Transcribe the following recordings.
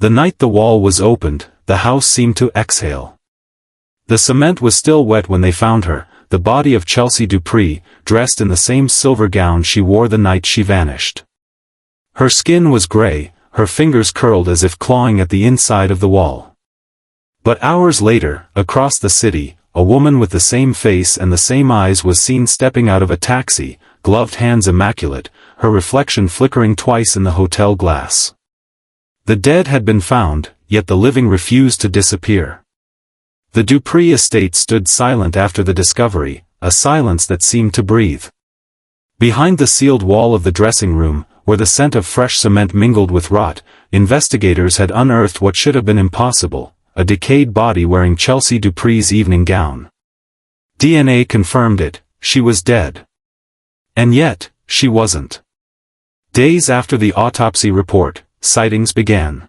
The night the wall was opened, the house seemed to exhale. The cement was still wet when they found her, the body of Chelsea Dupree, dressed in the same silver gown she wore the night she vanished. Her skin was gray, her fingers curled as if clawing at the inside of the wall. But hours later, across the city, a woman with the same face and the same eyes was seen stepping out of a taxi, gloved hands immaculate, her reflection flickering twice in the hotel glass. The dead had been found, yet the living refused to disappear. The Dupree estate stood silent after the discovery, a silence that seemed to breathe. Behind the sealed wall of the dressing room, where the scent of fresh cement mingled with rot, investigators had unearthed what should have been impossible, a decayed body wearing Chelsea Dupree's evening gown. DNA confirmed it, she was dead. And yet, she wasn't. Days after the autopsy report, sightings began.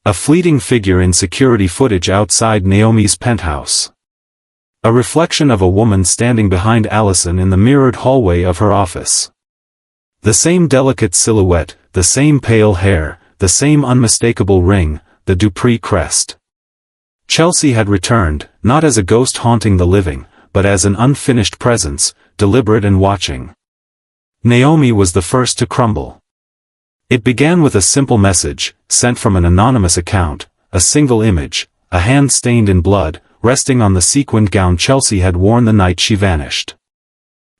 A fleeting figure in security footage outside Naomi's penthouse. A reflection of a woman standing behind Allison in the mirrored hallway of her office. The same delicate silhouette, the same pale hair, the same unmistakable ring, the Dupree crest. Chelsea had returned, not as a ghost haunting the living, but as an unfinished presence, deliberate and watching. Naomi was the first to crumble. It began with a simple message, sent from an anonymous account, a single image, a hand stained in blood, resting on the sequined gown Chelsea had worn the night she vanished.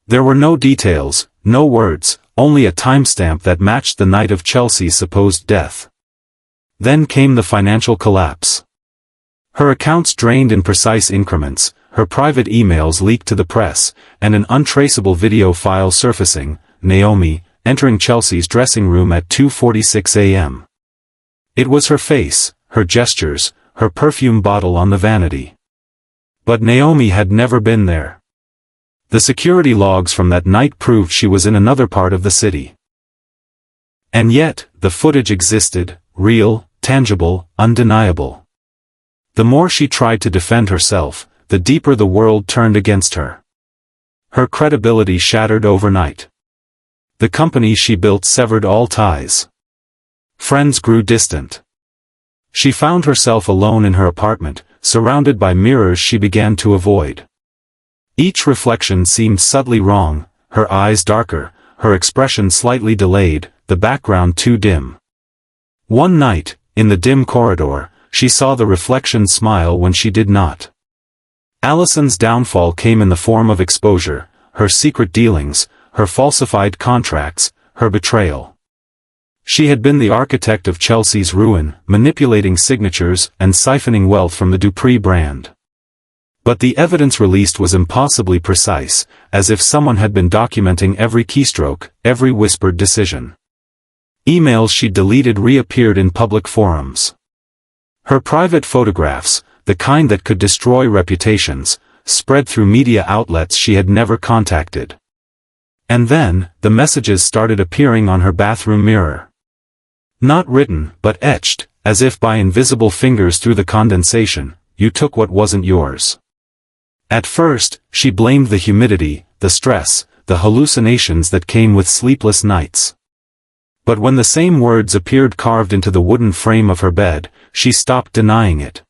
There were no details, no words, only a timestamp that matched the night of Chelsea's supposed death. Then came the financial collapse. Her accounts drained in precise increments, her private emails leaked to the press, and an untraceable video file surfacing, Naomi, entering Chelsea's dressing room at 2:46 a.m. It was her face, her gestures, her perfume bottle on the vanity. But Naomi had never been there. The security logs from that night proved she was in another part of the city. And yet, the footage existed, real, tangible, undeniable. The more she tried to defend herself, the deeper the world turned against her. Her credibility shattered overnight. The company she built severed all ties. Friends grew distant. She found herself alone in her apartment, surrounded by mirrors she began to avoid. Each reflection seemed subtly wrong, her eyes darker, her expression slightly delayed, the background too dim. One night, in the dim corridor, she saw the reflection smile when she did not. Allison's downfall came in the form of exposure, her secret dealings, her falsified contracts, her betrayal. She had been the architect of Chelsea's ruin, manipulating signatures and siphoning wealth from the Dupree brand. But the evidence released was impossibly precise, as if someone had been documenting every keystroke, every whispered decision. Emails she deleted reappeared in public forums. Her private photographs, the kind that could destroy reputations, spread through media outlets she had never contacted. And then, the messages started appearing on her bathroom mirror. Not written, but etched, as if by invisible fingers through the condensation, "You took what wasn't yours." At first, she blamed the humidity, the stress, the hallucinations that came with sleepless nights. But when the same words appeared carved into the wooden frame of her bed, she stopped denying it.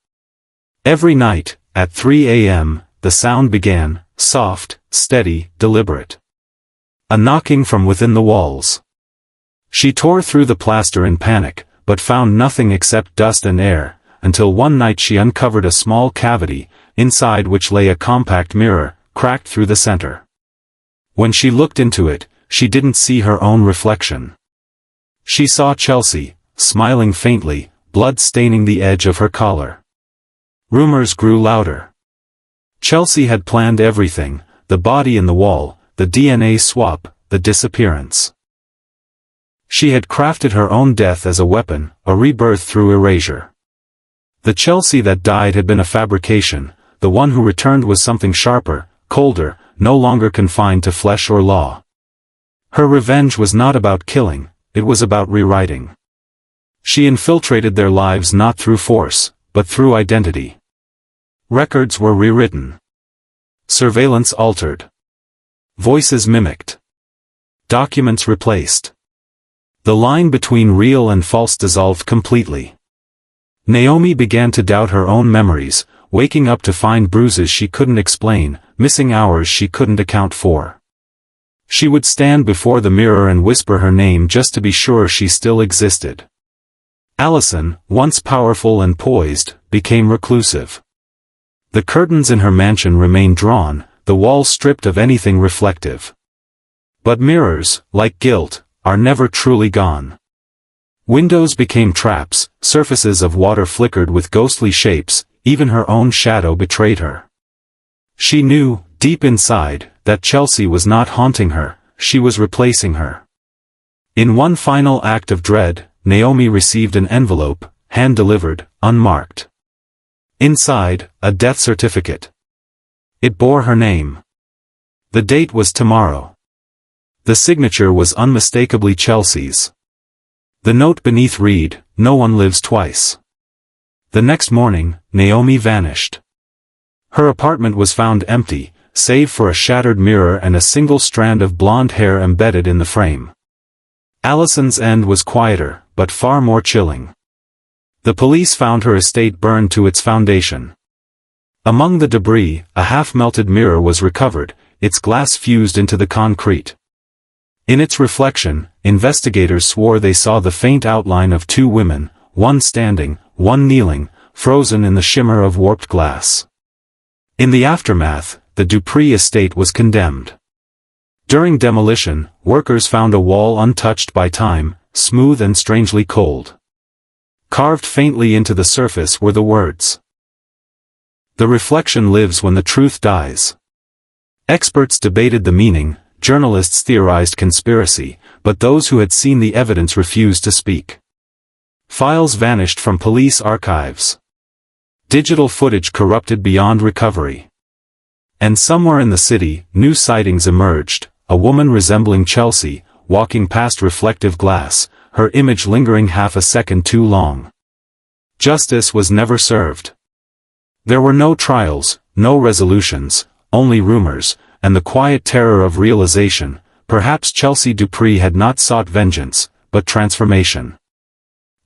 Every night, at 3 a.m., the sound began, soft, steady, deliberate. A knocking from within the walls. She tore through the plaster in panic, but found nothing except dust and air, until one night she uncovered a small cavity, inside which lay a compact mirror, cracked through the center. When she looked into it, she didn't see her own reflection. She saw Chelsea, smiling faintly, blood staining the edge of her collar. Rumors grew louder. Chelsea had planned everything, the body in the wall, the DNA swap, the disappearance. She had crafted her own death as a weapon, a rebirth through erasure. The Chelsea that died had been a fabrication, the one who returned was something sharper, colder, no longer confined to flesh or law. Her revenge was not about killing, it was about rewriting. She infiltrated their lives not through force, but through identity. Records were rewritten. Surveillance altered. Voices mimicked. Documents replaced. The line between real and false dissolved completely. Naomi began to doubt her own memories, waking up to find bruises she couldn't explain, missing hours she couldn't account for. She would stand before the mirror and whisper her name just to be sure she still existed. Allison, once powerful and poised, became reclusive. The curtains in her mansion remained drawn, the walls stripped of anything reflective. But mirrors, like guilt, are never truly gone. Windows became traps, surfaces of water flickered with ghostly shapes, even her own shadow betrayed her. She knew, deep inside, that Chelsea was not haunting her, she was replacing her. In one final act of dread, Naomi received an envelope, hand-delivered, unmarked. Inside, a death certificate. It bore her name. The date was tomorrow. The signature was unmistakably Chelsea's. The note beneath read, "No one lives twice." The next morning, Naomi vanished. Her apartment was found empty, save for a shattered mirror and a single strand of blonde hair embedded in the frame. Allison's end was quieter, but far more chilling. The police found her estate burned to its foundation. Among the debris, a half-melted mirror was recovered, its glass fused into the concrete. In its reflection, investigators swore they saw the faint outline of two women, one standing, one kneeling, frozen in the shimmer of warped glass. In the aftermath, the Dupree estate was condemned. During demolition, workers found a wall untouched by time, smooth and strangely cold. Carved faintly into the surface were the words, "The reflection lives when the truth dies." Experts debated the meaning, journalists theorized conspiracy, but those who had seen the evidence refused to speak. Files vanished from police archives. Digital footage corrupted beyond recovery. And somewhere in the city, new sightings emerged, a woman resembling Chelsea, walking past reflective glass, her image lingering half a second too long. Justice was never served. There were no trials, no resolutions, only rumors, and the quiet terror of realization, perhaps Chelsea Dupree had not sought vengeance, but transformation.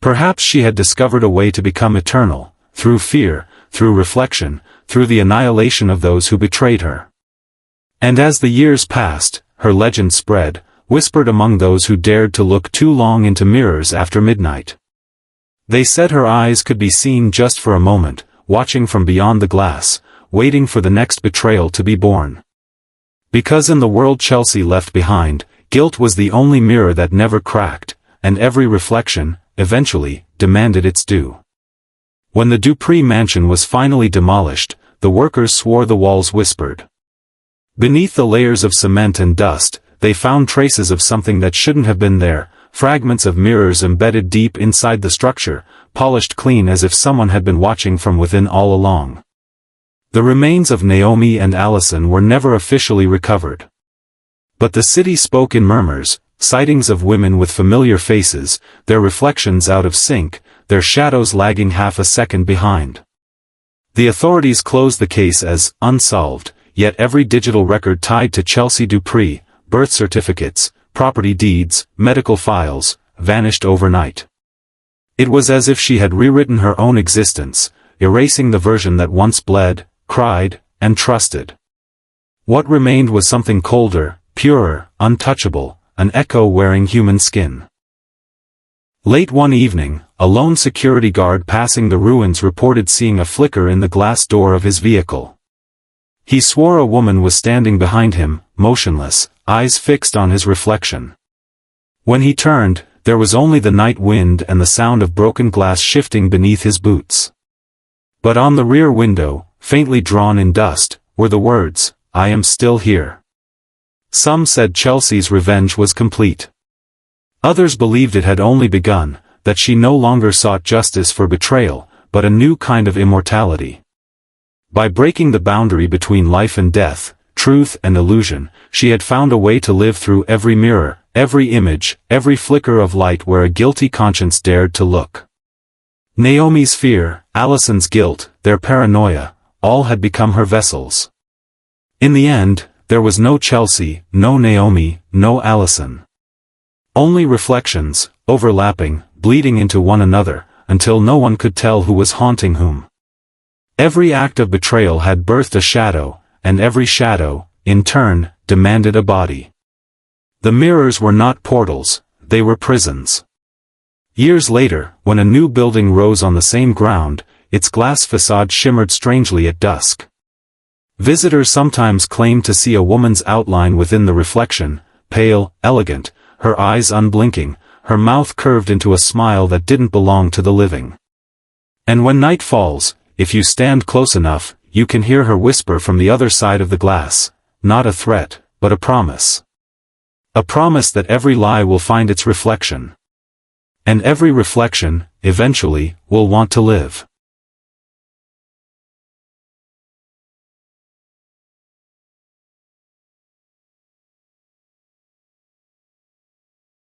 Perhaps she had discovered a way to become eternal, through fear, through reflection, through the annihilation of those who betrayed her. And as the years passed, her legend spread, whispered among those who dared to look too long into mirrors after midnight. They said her eyes could be seen just for a moment, watching from beyond the glass, waiting for the next betrayal to be born. Because in the world Chelsea left behind, guilt was the only mirror that never cracked, and every reflection, eventually, demanded its due. When the Dupree mansion was finally demolished, the workers swore the walls whispered. Beneath the layers of cement and dust, they found traces of something that shouldn't have been there, fragments of mirrors embedded deep inside the structure, polished clean as if someone had been watching from within all along. The remains of Naomi and Allison were never officially recovered. But the city spoke in murmurs, sightings of women with familiar faces, their reflections out of sync, their shadows lagging half a second behind. The authorities closed the case as unsolved, yet every digital record tied to Chelsea Dupree, birth certificates, property deeds, medical files, vanished overnight. It was as if she had rewritten her own existence, erasing the version that once bled, cried, and trusted. What remained was something colder, purer, untouchable, an echo wearing human skin. Late one evening, a lone security guard passing the ruins reported seeing a flicker in the glass door of his vehicle. He swore a woman was standing behind him, motionless, eyes fixed on his reflection. When he turned, there was only the night wind and the sound of broken glass shifting beneath his boots. But on the rear window, faintly drawn in dust, were the words, "I am still here." Some said Chelsea's revenge was complete. Others believed it had only begun, that she no longer sought justice for betrayal, but a new kind of immortality. By breaking the boundary between life and death, truth and illusion, she had found a way to live through every mirror, every image, every flicker of light where a guilty conscience dared to look. Naomi's fear, Allison's guilt, their paranoia, all had become her vessels. In the end, there was no Chelsea, no Naomi, no Allison. Only reflections, overlapping, bleeding into one another, until no one could tell who was haunting whom. Every act of betrayal had birthed a shadow, and every shadow, in turn, demanded a body. The mirrors were not portals, they were prisons. Years later, when a new building rose on the same ground, its glass facade shimmered strangely at dusk. Visitors sometimes claimed to see a woman's outline within the reflection, pale, elegant, her eyes unblinking, her mouth curved into a smile that didn't belong to the living. And when night falls, if you stand close enough, you can hear her whisper from the other side of the glass, not a threat, but a promise. A promise that every lie will find its reflection. And every reflection, eventually, will want to live.